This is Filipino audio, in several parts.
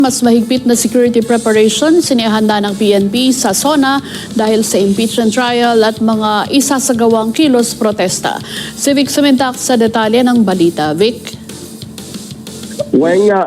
Mas mahigpit na security preparation sinihanda ng PNP sa SONA dahil sa impeachment trial at mga isasagawang kilos protesta. Si Vic Sementak sa detalye ng balita. Vic?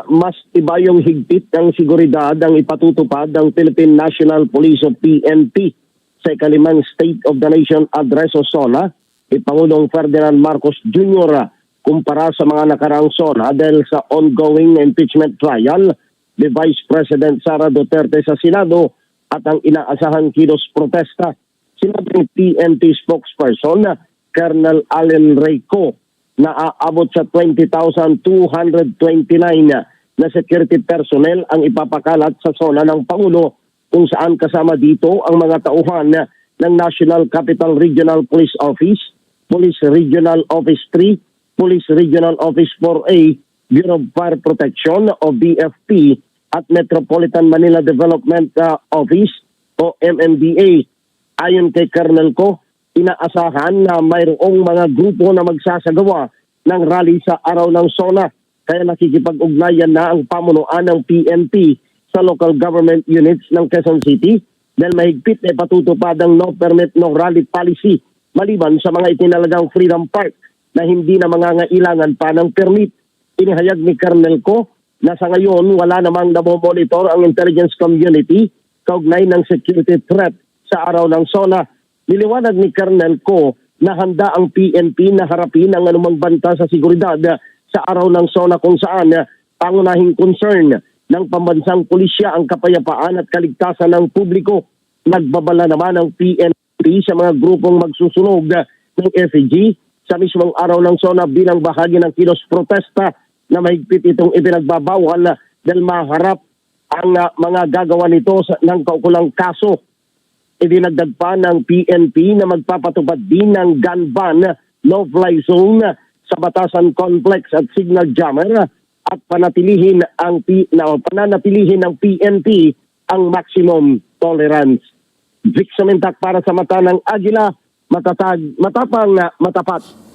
Mas iba yung higpit ng seguridad ang ipatutupad ng Philippine National Police o PNP sa ikalimang State of the Nation Address o SONA ni Pangulong Ferdinand Marcos Jr. kumpara sa mga nakaraang SONA dahil sa ongoing impeachment trial ni Vice President Sara Duterte sa Senado at ang inaasahang kilos protesta. Sinabi ng PNP spokesperson Colonel Allen Reyco na aabot sa 20,229 na security personnel ang ipapakalat sa SONA ng Pangulo kung saan kasama dito ang mga tauhan ng National Capital Regional Police Office, Police Regional Office 3, Police Regional Office 4A, Bureau of Fire Protection o BFP at Metropolitan Manila Development Office o MMDA. Ayon kay Colonel Co, inaasahan na mayroong mga grupo na magsasagawa ng rally sa araw ng SONA. Kaya nakikipag-ugnayan na ang pamunuan ng PNP sa local government units ng Quezon City dahil mahigpit na ipatutupad ang no permit no rally policy maliban sa mga itinalagang Freedom Park na hindi na mangangailangan pa ng permit. Inihayag ni Colonel Co na sa ngayon wala namang namomonitor ang intelligence community kaugnay ng security threat sa araw ng SONA. Niliwanag ni Colonel Co na handa ang PNP na harapin ang anumang banta sa seguridad sa araw ng SONA kung saan pangunahing concern ng pambansang pulisya ang kapayapaan at kaligtasan ng publiko. Nagbabala naman ang PNP sa mga grupong magsusunog ng effigy sa mismong araw ng SONA bilang bahagi ng kilos protesta na mahigpit itong ipinagbabawal dahil maharap ang mga gagawa nito ng kaukulang kaso. Idinagdag pa ng PNP na magpapatupad din ng gun ban, no-fly zone sa Batasan Complex at Signal Jammer at pananatilihin ng PNP ang maximum tolerance. Vic Sementak para sa mata ng Agila, matatag, matapang, matapat.